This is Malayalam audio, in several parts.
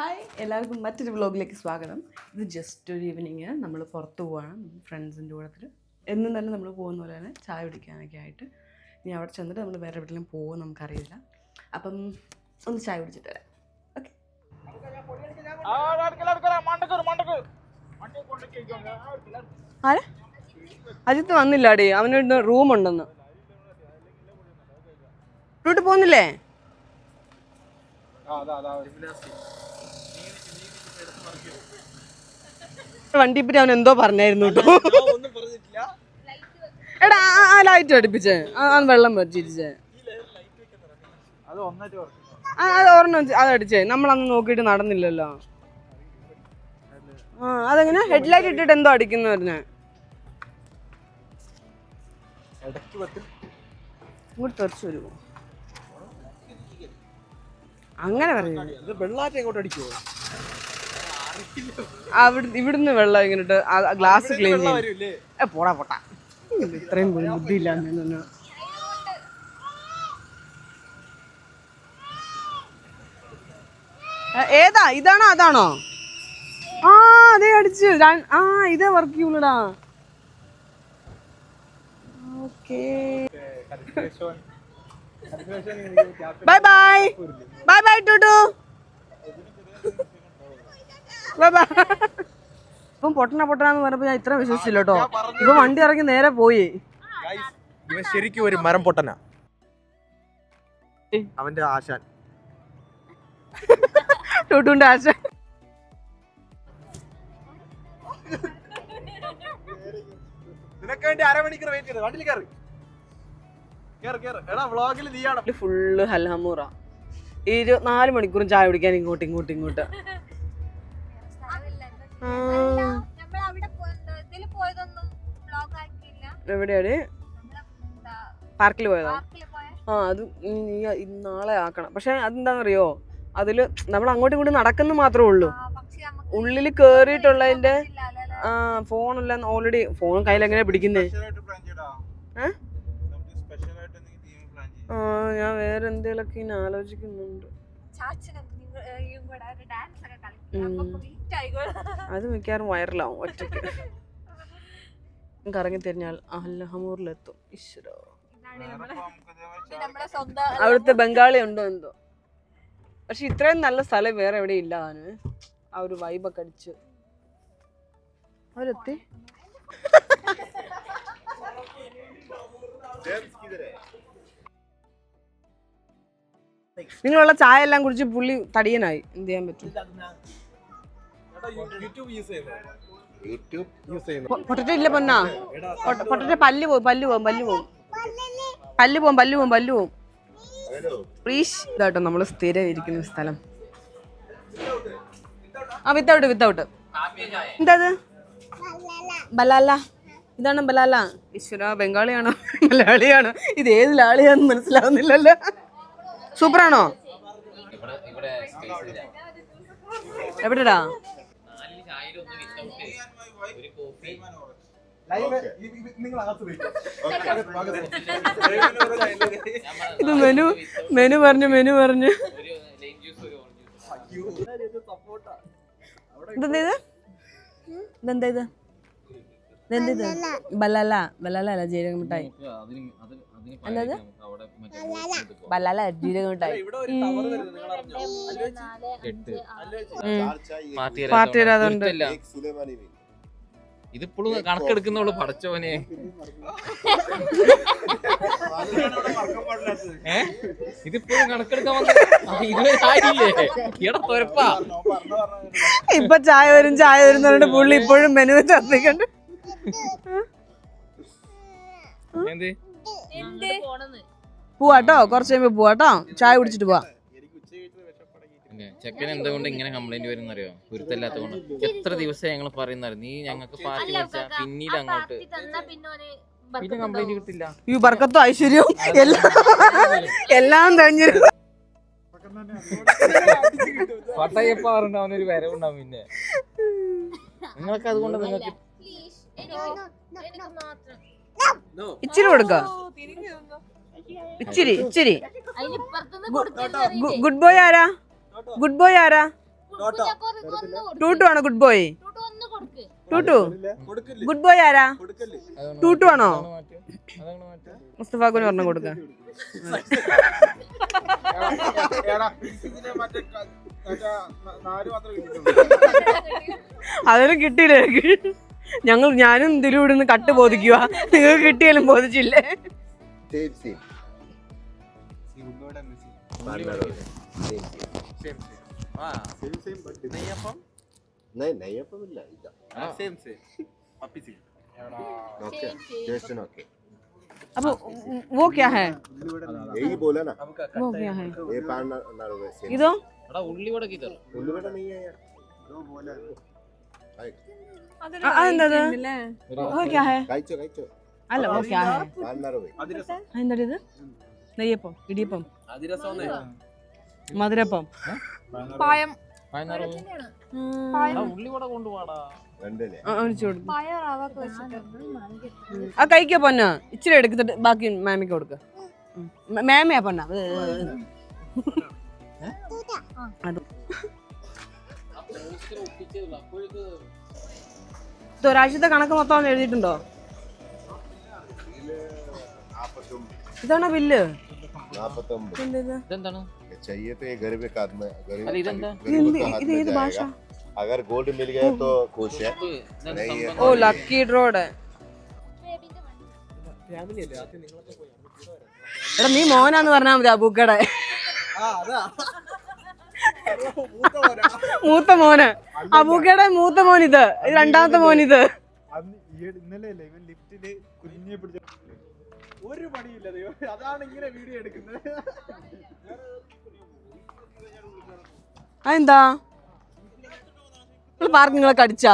ഹായ് എല്ലാവർക്കും മറ്റൊരു വ്ളോഗിലേക്ക് സ്വാഗതം. ഇത് ജസ്റ്റ് ഒരു ഈവനിങ് നമ്മൾ പുറത്ത് പോവാണ് ഫ്രണ്ട്സിൻ്റെ കൂടത്തിൽ. എന്നും തന്നെ നമ്മൾ പോകുന്ന പോലെ തന്നെ ചായ കുടിക്കാനൊക്കെ ആയിട്ട്. ഇനി അവിടെ ചെന്നിട്ട് നമ്മൾ വേറെ എവിടെയെങ്കിലും പോകുമെന്ന് നമുക്കറിയില്ല. അപ്പം ഒന്ന് ചായ കുടിച്ചിട്ട് വരാം. ഓക്കെ. ആരെ അജിത്ത് വന്നില്ലാടി, അവനൊരു റൂമുണ്ടെന്ന്. റൂട്ട് പോകുന്നില്ലേ? വണ്ടി പറ്റി അവൻ എന്തോ പറഞ്ഞായിരുന്നു കേട്ടോ. എടാ ആ ലൈറ്റ് അടുപ്പിച്ചേ, ആ വെള്ളം വെച്ചിരിച്ചേ, അത് ഒരെണ്ണം അത് അടിച്ചേ. നമ്മളന്ന് നോക്കിയിട്ട് നടന്നില്ലല്ലോ. ആ അതെങ്ങനെ ഹെഡ്ലൈറ്റ് ഇട്ടിട്ട് എന്തോ അടിക്കുന്ന പറഞ്ഞേ. ഇങ്ങോട്ട് തെറിച്ചു വരുമോ അങ്ങനെ പറയുന്നത്? ഇവിടുന്ന് വെള്ളം ഇങ്ങോട്ട് ഗ്ലാസ് ക്ലീൻ ചെയ്യും. പോടാ പോട്ടാ, ഇത്രയും ബുദ്ധിയില്ല. ഏതാ, ഇതാണോ അതാണോ? ആ അതേ അടിച്ചു. ആ ഇതേ വർക്ക് ചെയ്യുള്ളടാ. Okay bye bye bye bye Tuttu. ഇപ്പം പൊട്ടനാന്ന് പറഞ്ഞപ്പോ ഞാൻ ഇത്ര വിശ്വസിച്ചില്ല കേട്ടോ. ഇപ്പൊ വണ്ടി ഇറങ്ങി നേരെ പോയി. ഇവൻ ശരിക്കും ഒരു മരം പൊട്ടനാ. അവന്റെ ആശാൻ ടൂട്ടുന്റെ ആശാൻ. നിനക്ക് വേണ്ടി അരമണിക്കൂർ വെയിറ്റ് ചെയ്ത് വണ്ടിയിൽ കയറി. ഫുള്ള് ഹൽഹമൂറ. 24 മണിക്കൂറും ചായ കുടിക്കാൻ ഇങ്ങോട്ട്. എവിടെയാണ്? പാർക്കിൽ പോയതോ? ആ അത് നാളെ ആക്കണം. പക്ഷെ അതെന്താണെന്നറിയോ, അതില് നമ്മൾ അങ്ങോട്ടും ഇങ്ങോട്ടും നടക്കുന്ന മാത്രമേ ഉള്ളൂ. ഉള്ളിൽ കേറിയിട്ടുള്ളതിന്റെ ഫോണെല്ലാം ഓൾറെഡി ഫോൺ കയ്യിലെങ്ങനെ പിടിക്കുന്നേ? ഞാൻ വേറെ എന്തെങ്കിലുമൊക്കെ ഇങ്ങനെ ആലോചിക്കുന്നുണ്ട്. അത് മിക്കവാറും വൈറലാവും ഒറ്റയ്ക്ക്. കറങ്ങി തിരിഞ്ഞാൽ അൽഹമൂറിലെത്തും. ഈശ്വരോ, അവിടുത്തെ ബംഗാളി ഉണ്ടോ എന്തോ. പക്ഷെ ഇത്രയും നല്ല സ്ഥലം വേറെ എവിടെ ഇല്ല. ആ ഒരു വൈബൊക്കെ അടിച്ച് അവരെത്തി. നിങ്ങളുള്ള ചായ എല്ലാം കുടിച്ച് പുള്ളി തടിയനായി. എന്ത് ചെയ്യാൻ പറ്റും? പൊട്ടറ്റോ ഇല്ല പൊന്നാ. പൊട്ടറ്റോ പല്ല് പോവും. പ്ലീസ്. ഇതാട്ടോ നമ്മള് സ്ഥിരം ഇരിക്കുന്ന സ്ഥലം. ആ വിത്തൗട്ട്. എന്താ ബലാല? ഇതാണ് ബലാല. ഈശ്വര, ബംഗാളിയാണോ മലയാളിയാണോ? ഇത് ഏത് ലാളിയാന്ന് മനസ്സിലാവുന്നില്ലല്ലോ. സൂപ്പറാണോ? എവിടെടാ? ഇത് മെനു പറഞ്ഞു. ഇതെന്താ ഇത്? ബലാല അല്ല, ജീരക മിഠായി. എന്താ ബലാല ജീരക മിഠായി. പാർട്ടി വരാതുണ്ട്. ഇതിപ്പോഴും കണക്കെടുക്കുന്നവള് പടച്ചോനെ. ഇതിപ്പോഴും കണക്കെടുക്കാൻ ഇപ്പൊ ചായ വരും പറഞ്ഞിട്ട് പുള്ളി ഇപ്പോഴും മെനു ചർദ്ദിക്കണ്ട്. പോവാട്ടോ, കുറച്ച് കഴിയുമ്പോ പോവാട്ടോ. ചായ കുടിച്ചിട്ട് പോവാ. ചെക്കൻ എന്തുകൊണ്ട് ഇങ്ങനെ കംപ്ലൈന്റ് വരുന്ന അറിയോ? ഗുരുത്തല്ലാത്തതുകൊണ്ട്. എത്ര ദിവസം ഞങ്ങൾ പറയുന്നറിയോ, നീ ഞങ്ങൾക്ക് പാർട്ടി വെച്ചാ പിന്നീട് അങ്ങോട്ട് പിന്നെ കംപ്ലൈന്റ് കിട്ടില്ല. ഈ ബർക്കത്തും ഐശ്വര്യവും എല്ലാം കഴിഞ്ഞു. പട്ടയപ്പാറുണ്ട്, അവനൊരു വരവുണ്ടാവും. പിന്നെ നിങ്ങൾക്ക് അതുകൊണ്ട് നിങ്ങൾക്ക് ഇച്ചിരി കൊടുക്ക. ഇച്ചിരി. ഗുഡ് ബോയ് ആരാ? ടൂട്ടു ആണോ ഗുഡ് ബോയ്? ടൂട്ടു കൊടുക്കല്ലേ ഗുഡ് ബോയ് ആരാ? കൊടുക്കല്ലേ ടൂട്ടു ആണോ? മുസ്തഫാക്കുന് പറഞ്ഞു കൊടുക്ക. അതിന് കിട്ടിയില്ലേ? ഞാനും ഇതിലും ഇവിടുന്ന് കട്ട് ബോധിക്കുക. നിങ്ങൾക്ക് കിട്ടിയാലും ബോധിച്ചില്ലേ? അപ്പൊ वो क्या है? यही बोला ना, वो क्या है? ये पान ना रोवे सेम। ഇതോ? ഉള്ളിവട കിതർ उल्लूबेटा नहीं है यार, दो बोला है। അതെന്താ? वो क्या है? काइचो അല്ല वो क्या है? पान ना रोवे। എന്താ ഇത്? നെയ്യപ്പം, ഇടിയപ്പം, മധുരപ്പം, പായം ഉള്ളിവട കൊണ്ടുപോടാ. രണ്ടല്ലേ? ആ കഴിക്കോ പൊന്ന, ഇച്ചിരി എടുത്തിട്ട് ബാക്കി മാമിക്ക് കൊടുക്ക. മാമിയാ പൊന്ന. ഒരാഴ്ചത്തെ കണക്ക് മൊത്തം എഴുതിയിട്ടുണ്ടോ? ഇതാണോ ബില്ല്? 49। ഇതെന്താണ്? चाहिए तो ये गरीब का आदमी, അല്ല ഇതെന്താ? गरीब का हाथ ഇത് में ഏത് ഭാഷ? जाएगा। अगर गोल्ड मिल गया तो खुश है, नहीं है ഓ ലക്കി ഡ്രോഡ്. എടാ നീ മോനാന്ന് പറഞ്ഞാ മതി അബൂക്കടെ. മൂത്ത മോന് അബൂക്കടെ മൂത്ത മോൻ ഇത് രണ്ടാമത്തെ മോൻ ഇത്. ഇന്നലെ ഇവൻ ലിഫ്റ്റില് കുഞ്ഞെ പിടിച്ച ഒരു പണിയില്ല ദൈവം. അതാണ് ഇങ്ങനെ വീഡിയോ എടുക്കുന്നത്. അതെന്താ പാർക്കിങ്ങളൊക്കെ അടിച്ചാ?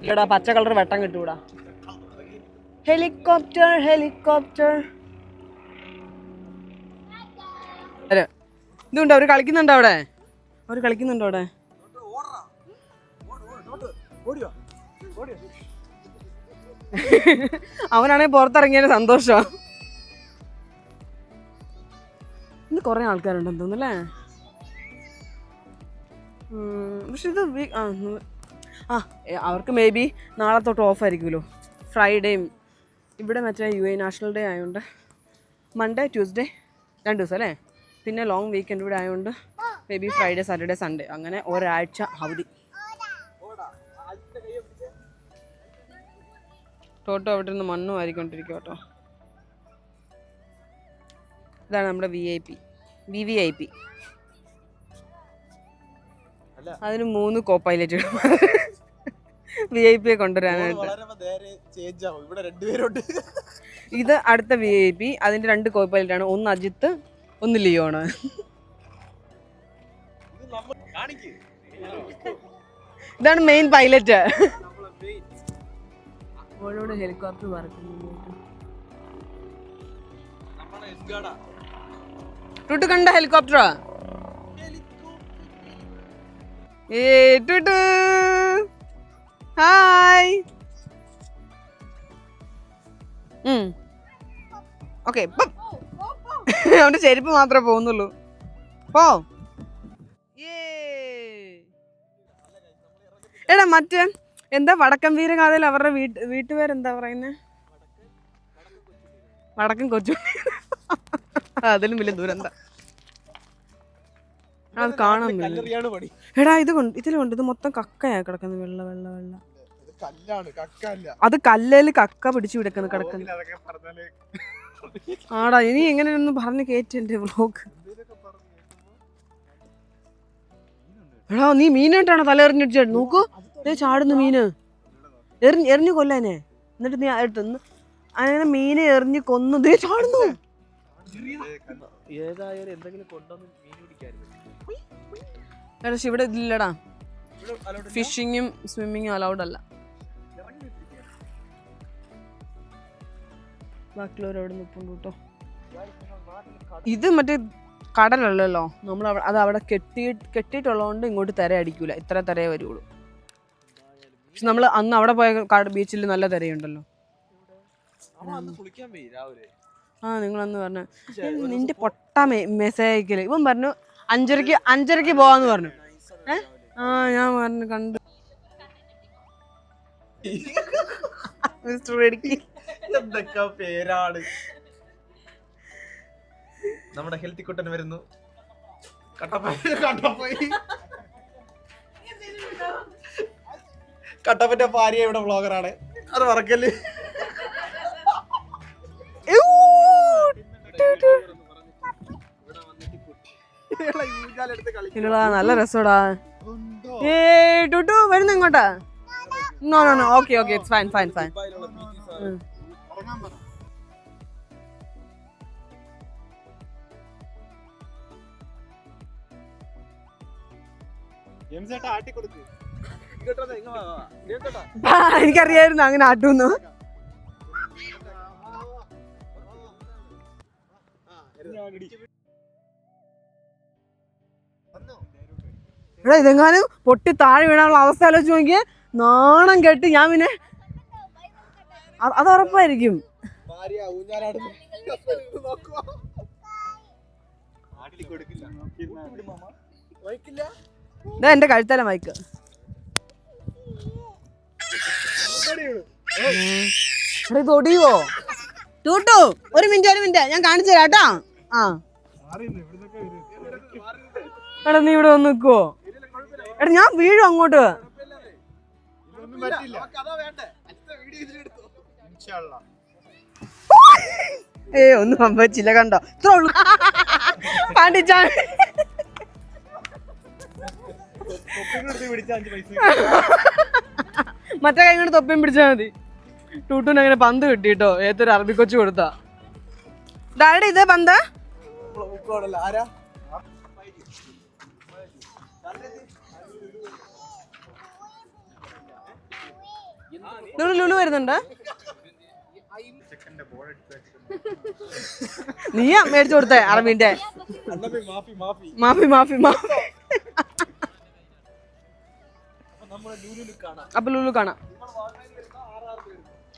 ഇല്ലടാ പച്ച കളർ വെട്ടം കിട്ടൂടാ. Helicopter helicopter. അല്ല ഇതുണ്ടോ? അവര് കളിക്കുന്നുണ്ടോ അവിടെ? അവര് കളിക്കുന്നുണ്ടോ അവിടെ? അവനാണെങ്കിൽ പുറത്തിറങ്ങിയ സന്തോഷം. ഇന്ന് കുറെ ആൾക്കാരുണ്ടെന്ന് തോന്നുന്നല്ലേ? പക്ഷെ ഇത് അവർക്ക് മേ ബി നാളെ തൊട്ട് ഓഫ് ആയിരിക്കുമല്ലോ. ഫ്രൈഡേയും ഇവിടെ മറ്റേ UAE നാഷണൽ ഡേ ആയതുകൊണ്ട് മൺഡേ ട്യൂസ്ഡേ 2 ദിവസം അല്ലേ? പിന്നെ ലോങ് വീക്കെൻഡ് ഇവിടെ ആയതുകൊണ്ട് may be Friday Saturday Sunday അങ്ങനെ ഒരാഴ്ച അവധി. ടോട്ടോ അവിടെ നിന്ന് മണ്ണും ആയിക്കൊണ്ടിരിക്കും കേട്ടോ. ഇതാണ് നമ്മുടെ VVIP. അതിന് 3 കോ-പൈലറ്റ് VIP കൊണ്ടുവരാനായിട്ട്. ഇത് അടുത്ത VIP. അതിന്റെ 2 കോ-പൈലറ്റ് ആണ്. ഒന്ന് അജിത്ത്, ഒന്ന് ലിയോണ്. ഇതാണ് മെയിൻ പൈലറ്റ്. അവളോട് ഹെലികോപ്റ്റർ പറക്കുന്നു. ടൂട്ടു കണ്ട ഹെലികോപ്റ്റർ? ടൂട്ടു ഹായ്. ഓക്കെ അവന്റെ ചെരുപ്പ് മാത്രമേ പോകുന്നുള്ളൂ. പോ. എടാ മറ്റേ എന്താ വടക്കൻ വീരഗാഥയിൽ അവരുടെ വീട്ടുപേരെന്താ പറയുന്നേ? വടക്കൻ കൊച്ചു. അതിലും വലിയ ദൂരന്താ അത് കാണാൻ. എടാ ഇതിലുണ്ട്. ഇത് മൊത്തം കക്കയാ കിടക്കുന്നത്. വെള്ള വെള്ള വെള്ള. അത് കല്ലേല് കക്ക പിടിച്ചു കിടക്കുന്നു കിടക്കുന്നു. ആടാ ഇനി എങ്ങനെയൊന്നും പറഞ്ഞ് കേറ്റെന്റെ വ്ലോഗ്. എടാ നീ മീനായിട്ടാണോ തല എറിഞ്ഞിട്ട്? നോക്കൂ ചാടുന്നു മീന്. എറിഞ്ഞു കൊല്ലാനെ. എന്നിട്ട് നീ എടുത്ത് അങ്ങനെ മീനെ എറിഞ്ഞ് കൊന്നു. ദേ ചാടുന്നു. ഏതായാലും എന്തെങ്കിലും കൊണ്ടുവന്ന് മീൻ പിടിക്കായിരുന്നു. എടാ ഇവിടെ ഇതില്ലടാ. ഫിഷിങ്ങും സ്വിമ്മിങ്ങും അലൗഡ് അല്ല. ബാക്കിയുള്ളവരവിടെ നിൽപ്പുണ്ട് കേട്ടോ. ഇത് മറ്റേ കടലല്ലല്ലോ. നമ്മൾ അത് അവിടെ കെട്ടിയിട്ടുള്ളതുകൊണ്ട് ഇങ്ങോട്ട് തിര അടിക്കൂല. ഇത്ര തിരയേ വരുള്ളൂ. പക്ഷെ നമ്മൾ അന്ന് അവിടെ പോയ ബീച്ചിൽ നല്ല തിരയുണ്ടല്ലോ. ആ നിങ്ങളന്ന് പറഞ്ഞു നിന്റെ പൊട്ട മെസ്സേജ് അയക്കല്. ഇവൻ പറഞ്ഞു 5:30 പോവാന്ന് പറഞ്ഞു. ആ ഞാൻ പറഞ്ഞു കണ്ടു. എന്തൊക്കെ പേരാണ്. നമ്മുടെ ഹെൽത്തി കുട്ടൻ വരുന്നു. കട്ടപ്പന്റെ ഭാര്യ ഇവിടെ വ്ളോഗറാണ്, അത് മറക്കല്. നല്ല രസോടാ. ടുട്ടു വരുന്നു ഇങ്ങോട്ടാ. No no no okay okay it's fine fine fine. എനിക്കറിയായിരുന്നു അങ്ങനെ ആട്ടൂന്ന്. എടാ ഇതെങ്ങാനും പൊട്ടി താഴെ വീണാനുള്ള അവസ്ഥ ആലോചിച്ച് നോക്കിയേ. നാണം കെട്ട് ഞാൻ പിന്നെ അത് ഉറപ്പായിരിക്കും. ഇതാ എന്റെ കഴുത്തല മൈക്ക്. ഇത് ഒടിയുവോ? ടൂട്ടു ഒരു മിനിറ്റ് ഞാൻ കാണിച്ചു തരാം കേട്ടോ. ആ എടാ നീ ഇവിടെ വന്ന് നിക്കുവോ? എടാ ഞാൻ വീഴും അങ്ങോട്ട്. ഒന്നും സംഭവിച്ചില്ല കണ്ടോ. ഇത്ര ഉള്ളു. പാണ്ടിച്ചാ മറ്റേ കൈ കൊണ്ട് തൊപ്പിയും പിടിച്ചാൽ മതി. ടൂട്ടൂന് അങ്ങനെ പന്ത് കിട്ടിട്ടോ. ഏതൊരു അറബി കൊച്ചു കൊടുത്താ. ഡാഡി ഇതേ പന്ത്. ലുലു വരുന്നുണ്ട്. നീയാ മേടിച്ചു കൊടുത്തേ അറബിന്റെ. മാഫി മാഫി മാഫി. അപ്പൊ ലുലു കാണാം.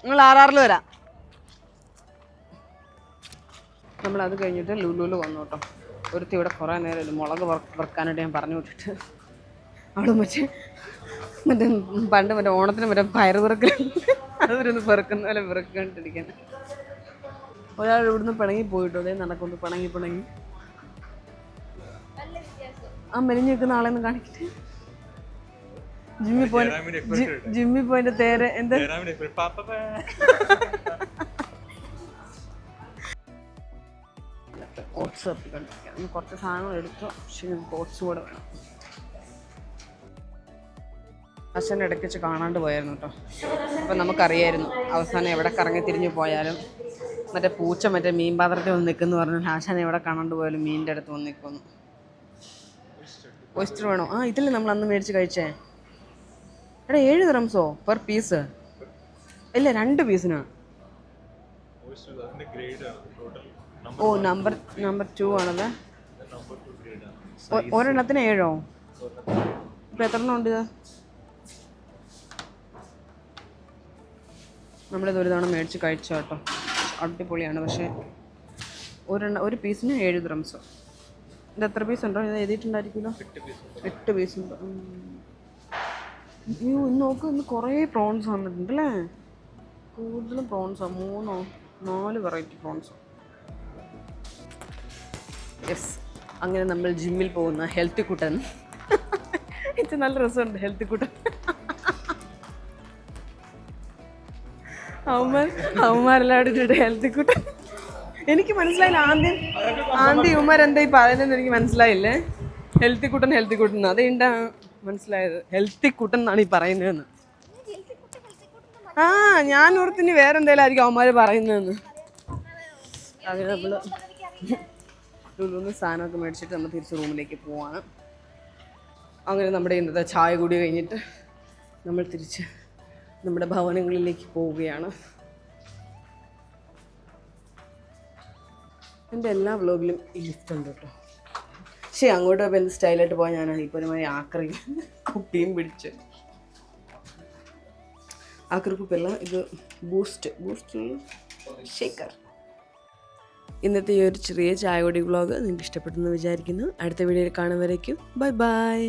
നിങ്ങൾ 6 വരാം. നമ്മളത് കഴിഞ്ഞിട്ട് ലുലുവിൽ വന്നു കേട്ടോ. ഒരുത്തി ഇവിടെ കുറേ നേരം മുളക് വറുക്കാനായിട്ട് ഞാൻ പറഞ്ഞു വിട്ടിട്ട് അവിടെ മറ്റേ പണ്ട് മറ്റേ ഓണത്തിന് മറ്റേ പയറ് പെറുക്കൽ അവരൊന്ന് പെറുക്കുന്ന പോലെ പെറുക്കൊണ്ടിരിക്കാൻ. ഒരാൾ ഇവിടുന്ന് പിണങ്ങി പോയിട്ടോ. അതേ നടക്കുന്നു പിണങ്ങി. ആ മെലിഞ്ഞ് നിൽക്കുന്ന ആളെ ഒന്ന് കാണിക്കട്ടെ. ജിമ്മി പോയിന്റെ തേര് എന്ത് ഓട്സ് തപ്പിക്കൊണ്ടിരിക്കാം. കുറച്ച് സാധനങ്ങൾ എടുത്തു. പക്ഷെ ഞങ്ങൾക്ക് ഓട്സ് കൂടെ വേണം. അച്ഛൻ്റെ ഇടയ്ക്ക് വെച്ച് കാണാണ്ട് പോയായിരുന്നു കേട്ടോ. അപ്പം നമുക്കറിയായിരുന്നു അവസാനം എവിടെ കറങ്ങി തിരിഞ്ഞ് പോയാലും മറ്റേ പൂച്ച മറ്റേ മീൻ പാത്രത്തിൽ വന്ന് നിൽക്കുന്നു പറഞ്ഞാൽ ആശാനെ എവിടെ കാണാണ്ട് പോയാലും മീനിൻ്റെ അടുത്ത് വന്ന് നിൽക്കുന്നു. ഓയിസ്റ്റർ വേണോ? ആ ഇതില്ലേ നമ്മൾ അന്ന് മേടിച്ച് കഴിച്ചേ. എടാ 7 ദിർഹംസോ പെർ പീസ്? ഇല്ല 2 പീസിനാണ്. ഓ നമ്പർ 2 ആണല്ലേ. ഒരെണ്ണത്തിന് 7. ഇപ്പം എത്ര എണ്ണം ഉണ്ട് ഇത്? നമ്മളിത് ഒരു തവണ മേടിച്ച് കഴിച്ചു കേട്ടോ. അടിപൊളിയാണ്. പക്ഷേ ഒരു പീസിന് 7 ദിർഹംസോ. ഇത് എത്ര പീസ് ഉണ്ടോ? ഇത് എഴുതിയിട്ടുണ്ടായിരിക്കുമല്ലോ. 8 പീസ് ഉണ്ട്. അയ്യോ ഇന്ന് നോക്ക്, ഇന്ന് കുറേ പ്രോൺസ് വന്നിട്ടുണ്ടല്ലേ. കൂടുതലും പ്രോൺസാണ്. 3-4 വെറൈറ്റി പ്രോൺസ്. യെസ്, അങ്ങനെ നമ്മൾ ജിമ്മിൽ പോകുന്ന ഹെൽത്തി കുട്ടൻ. ഇത് നല്ല രസമുണ്ട് ഹെൽത്തി കുട്ടൻ. അവന്മാരെല്ലാവരും ഹെൽത്തി കുട്ടൻ. എനിക്ക് മനസ്സിലായില്ല ആദ്യം ഇവന്മാരെന്താ ഈ പറയുന്നതെന്ന് എനിക്ക് മനസ്സിലായില്ലേ. ഹെൽത്തി കുട്ടൻ അതുകൊണ്ടാ മനസ്സിലായത്. ഹെൽത്തി കുട്ടൻ എന്നാണ് ഈ പറയുന്നതെന്ന്. ആ ഞാൻ ഓർത്തിന് വേറെ എന്തെങ്കിലും ആയിരിക്കും അവന്മാർ പറയുന്നതെന്ന്. അങ്ങനെ നമ്മൾ ലുലുന്ന് സാധനമൊക്കെ മേടിച്ചിട്ട് നമ്മൾ തിരിച്ച് റൂമിലേക്ക് പോവാണ്. അങ്ങനെ നമ്മുടെ ഇന്നത്തെ ചായ കൂടി കഴിഞ്ഞിട്ട് നമ്മൾ തിരിച്ച് നമ്മുടെ ഭവനങ്ങളിലേക്ക് പോവുകയാണ്. എൻ്റെ എല്ലാ വ്ലോഗിലും ഈ ലിഫ്റ്റ് ഉണ്ട് കേട്ടോ. പക്ഷേ അങ്ങോട്ട് പോയപ്പോൾ എന്ത് സ്റ്റൈലായിട്ട് പോയാൽ ഞാനാണ് ഇപ്പോൾ ഒരുമാതിരി ആക്രി കുപ്പിയും പിടിച്ച്. ആക്രി കുപ്പിയല്ല, ഇത് ബൂസ്റ്റ് ഷേക്കർ. ഇന്നത്തെ ഈ ഒരു ചെറിയ ചായ കുടി വ്ളോഗ് നിങ്ങൾക്ക് ഇഷ്ടപ്പെട്ടെന്ന് വിചാരിക്കുന്നു. അടുത്ത വീഡിയോയിൽ കാണുന്നവരേക്കും ബൈ ബൈ.